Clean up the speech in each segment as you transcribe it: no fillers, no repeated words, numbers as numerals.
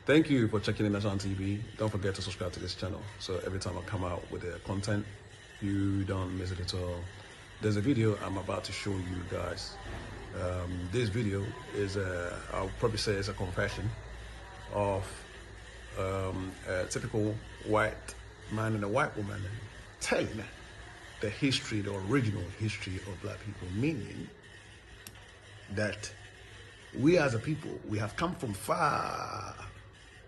Thank you for checking in us on TV. Don't forget to subscribe to this channel so every time I come out with the content, you don't miss it at all. There's a video I'm about to show you guys. This video is, I'll probably say it's a confession of a typical white man and a white woman telling the history, the original history of black people, meaning that we as a people, we have come from far,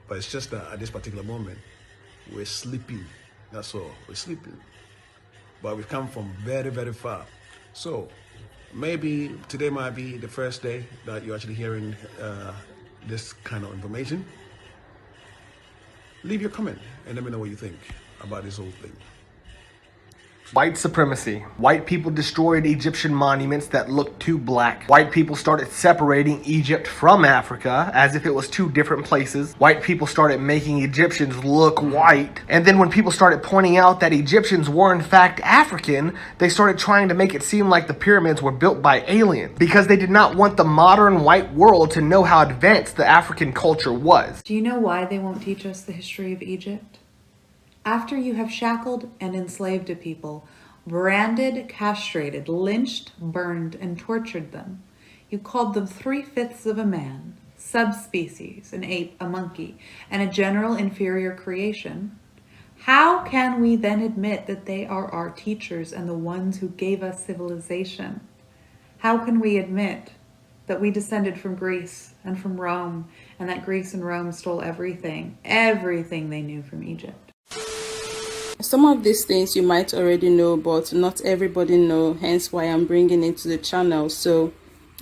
but it's just that at this particular moment, we're sleeping. That's all, we're sleeping. But we've come from very, very far. So maybe today might be the first day that you're actually hearing this kind of information. Leave your comment and let me know what you think about this whole thing. White supremacy. White people destroyed Egyptian monuments that looked too black. White people started separating Egypt from Africa as if it was two different places. White people started making Egyptians look white. And then when people started pointing out that Egyptians were in fact African, they started trying to make it seem like the pyramids were built by aliens because they did not want the modern white world to know how advanced the African culture was. Do you know why they won't teach us the history of Egypt? After you have shackled and enslaved a people, branded, castrated, lynched, burned, and tortured them, you called them 3/5 of a man, subspecies, an ape, a monkey, and a general inferior creation, how can we then admit that they are our teachers and the ones who gave us civilization? How can we admit that we descended from Greece and from Rome, and that Greece and Rome stole everything they knew from Egypt? Some of these things you might already know, but not everybody know, hence why I'm bringing it to the channel. So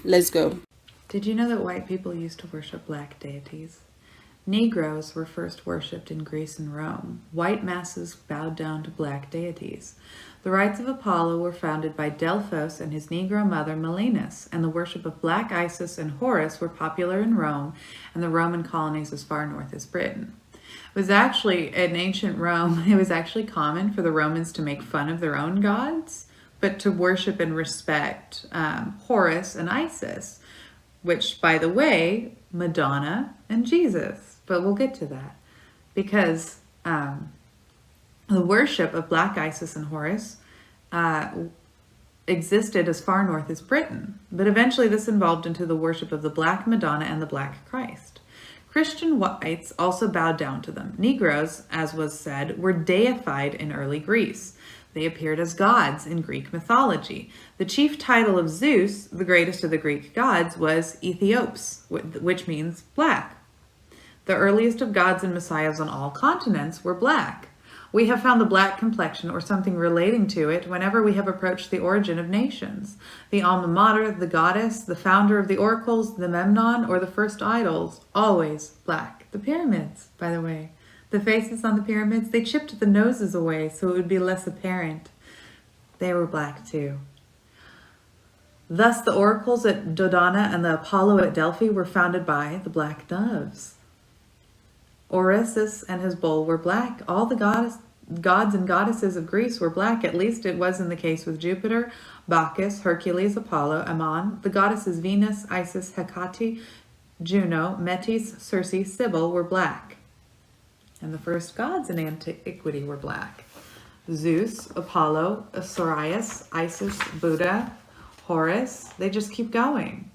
let's go. Did you know that white people used to worship black deities? Negroes were first worshipped in Greece and Rome. White masses bowed down to black deities. The rites of Apollo were founded by Delphos and his Negro mother Melinus, and the worship of black Isis and Horus were popular in Rome and the Roman colonies as far north as Britain. It was actually, in ancient Rome, it was actually common for the Romans to make fun of their own gods, but to worship and respect Horus and Isis, which, by the way, Madonna and Jesus. But we'll get to that, because the worship of black Isis and Horus existed as far north as Britain, but eventually this evolved into the worship of the black Madonna and the black Christ. Christian whites also bowed down to them. Negroes, as was said, were deified in early Greece. They appeared as gods in Greek mythology. The chief title of Zeus, the greatest of the Greek gods, was Ethiopes, which means black. The earliest of gods and messiahs on all continents were black. We have found the black complexion or something relating to it whenever we have approached the origin of nations. The alma mater, the goddess, the founder of the oracles, the Memnon, or the first idols, always black. The pyramids, by the way. The faces on the pyramids, they chipped the noses away so it would be less apparent. They were black too. Thus, the oracles at Dodona and the Apollo at Delphi were founded by the black doves. Orisis and his bull were black. All the gods and goddesses of Greece were black. At least it was in the case with Jupiter, Bacchus, Hercules, Apollo, Ammon. The goddesses Venus, Isis, Hecate, Juno, Metis, Circe, Cybele were black. And the first gods in antiquity were black. Zeus, Apollo, Sirius, Isis, Buddha, Horus, they just keep going.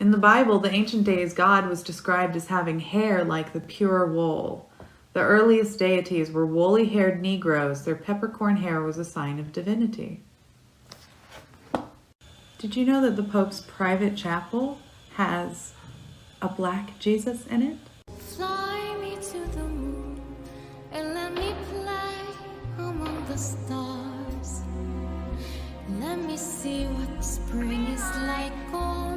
In the Bible, the ancient days God was described as having hair like the pure wool. The earliest deities were woolly-haired Negroes. Their peppercorn hair was a sign of divinity. Did you know that the Pope's private chapel has a black Jesus in it? Fly me to the moon and let me play among the stars. Let me see what spring is like on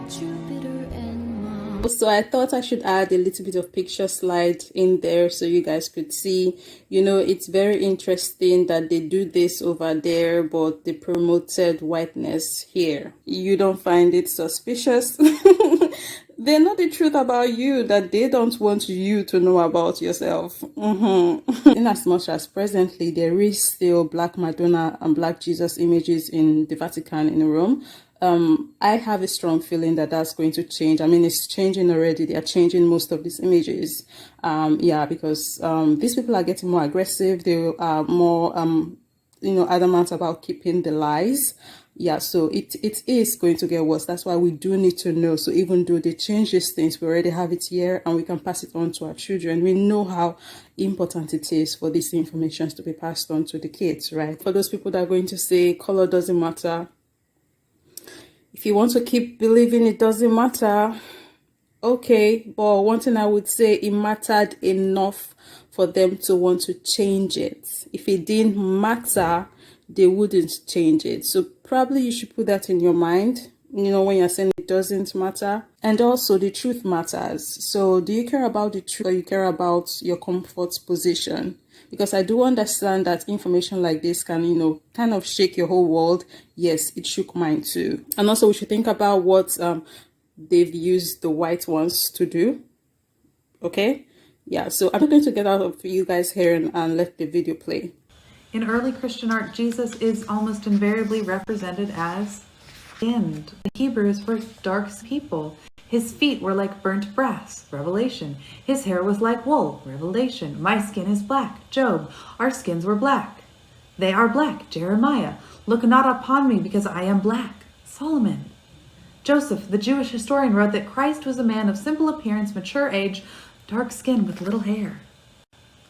Jupiter and Mars. So I thought I should add a little bit of picture slide in there so you guys could see. You know, it's very interesting that they do this over there, but they promoted whiteness here. You don't find it suspicious? They know the truth about you that they don't want you to know about yourself. In as much as presently there is still black Madonna and black Jesus images in the Vatican in Rome, I have a strong feeling that that's going to change. I mean, it's changing already. They are changing most of these images. Yeah, because these people are getting more aggressive. They are more, adamant about keeping the lies. Yeah, so it is going to get worse. That's why we do need to know. So even though they change these things, we already have it here and we can pass it on to our children. We know how important it is for these information to be passed on to the kids, right? For those people that are going to say color doesn't matter, if you want to keep believing it doesn't matter, okay, but one thing I would say, it mattered enough for them to want to change it. If it didn't matter, they wouldn't change it. So probably you should put that in your mind, when you're saying it doesn't matter. And also the truth matters. So do you care about the truth, or you care about your comfort position? Because I do understand that information like this can, kind of shake your whole world. Yes, it shook mine too. And also we should think about what they've used the white ones to do. Okay? Yeah, so I'm going to get out of you guys here and let the video play. In early Christian art, Jesus is almost invariably represented as skinned. The Hebrews were dark people. His feet were like burnt brass, Revelation. His hair was like wool, Revelation. My skin is black, Job. Our skins were black. They are black, Jeremiah. Look not upon me because I am black, Solomon. Joseph, the Jewish historian, wrote that Christ was a man of simple appearance, mature age, dark skin with little hair.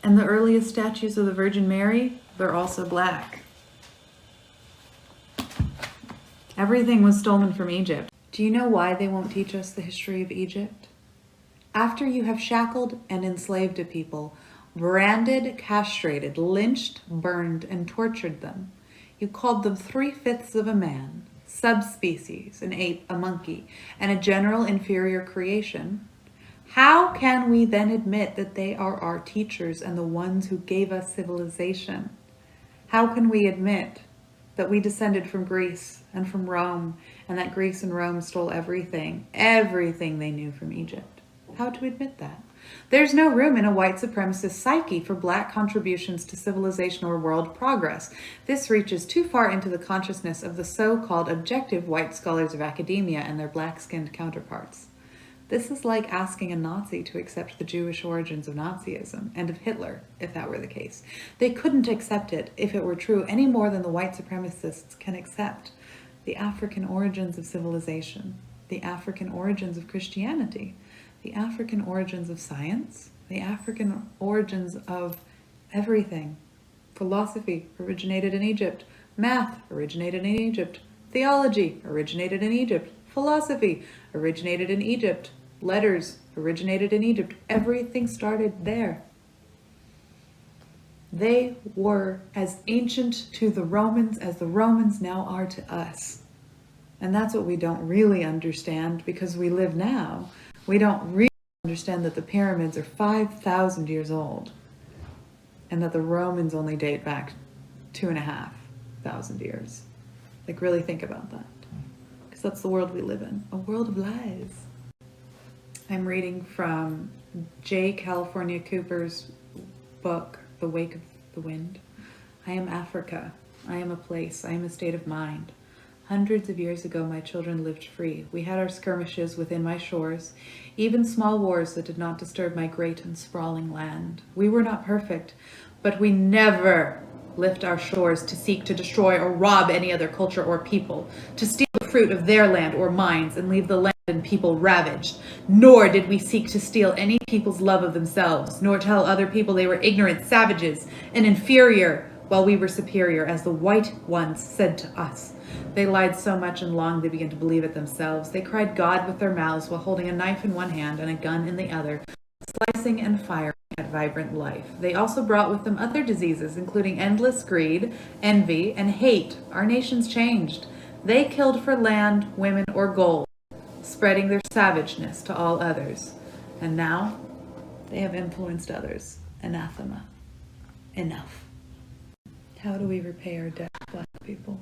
And the earliest statues of the Virgin Mary, they're also black. Everything was stolen from Egypt. Do you know why they won't teach us the history of Egypt? After you have shackled and enslaved a people, branded, castrated, lynched, burned, and tortured them, you called them 3/5 of a man, subspecies, an ape, a monkey, and a general inferior creation, how can we then admit that they are our teachers and the ones who gave us civilization? How can we admit that we descended from Greece and from Rome, and that Greece and Rome stole everything they knew from Egypt? How to admit that? There's no room in a white supremacist psyche for black contributions to civilization or world progress. This reaches too far into the consciousness of the so-called objective white scholars of academia and their black-skinned counterparts. This is like asking a Nazi to accept the Jewish origins of Nazism and of Hitler, if that were the case. They couldn't accept it if it were true any more than the white supremacists can accept the African origins of civilization, the African origins of Christianity, the African origins of science, the African origins of everything. Philosophy originated in Egypt. Math originated in Egypt. Theology originated in Egypt. Philosophy originated in Egypt. Letters originated in Egypt. Everything started there. They were as ancient to the Romans as the Romans now are to us. And that's what we don't really understand, because we live now. We don't really understand that the pyramids are 5,000 years old and that the Romans only date back 2,500 years. Like, really think about that, because that's the world we live in, a world of lies. I'm reading from J. California Cooper's book, The Wake of the Wind. I am Africa. I am a place. I am a state of mind. Hundreds of years ago, my children lived free. We had our skirmishes within my shores, even small wars that did not disturb my great and sprawling land. We were not perfect, but we never lift our shores to seek to destroy or rob any other culture or people, to steal the fruit of their land or mines and leave the land and people ravaged. Nor did we seek to steal any people's love of themselves, nor tell other people they were ignorant savages and inferior while we were superior, as the white ones said to us. They lied so much and long they began to believe it themselves. They cried God with their mouths while holding a knife in one hand and a gun in the other, slicing and firing at vibrant life. They also brought with them other diseases, including endless greed, envy, and hate. Our nations changed. They killed for land, women, or gold, spreading their savageness to all others. And now they have influenced others. Anathema. Enough. How do we repay our debt, black people?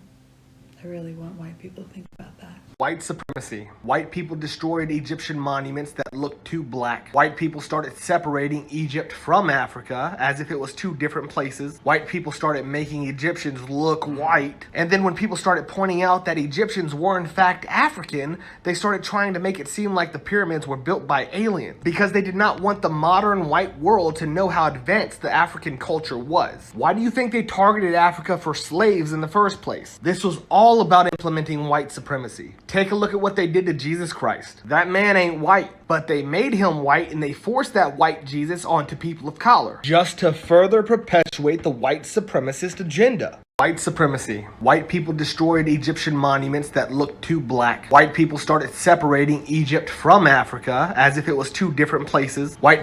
I really want white people to think about that. White supremacy. White people destroyed Egyptian monuments that looked too black. White people started separating Egypt from Africa as if it was two different places. White people started making Egyptians look white. And then when people started pointing out that Egyptians were in fact African, they started trying to make it seem like the pyramids were built by aliens because they did not want the modern white world to know how advanced the African culture was. Why do you think they targeted Africa for slaves in the first place? This was all about implementing white supremacy. Take a look at what they did to Jesus Christ. That man ain't white, but they made him white and they forced that white Jesus onto people of color just to further perpetuate the white supremacist agenda. White supremacy. White people destroyed Egyptian monuments that looked too black. White people started separating Egypt from Africa as if it was two different places. White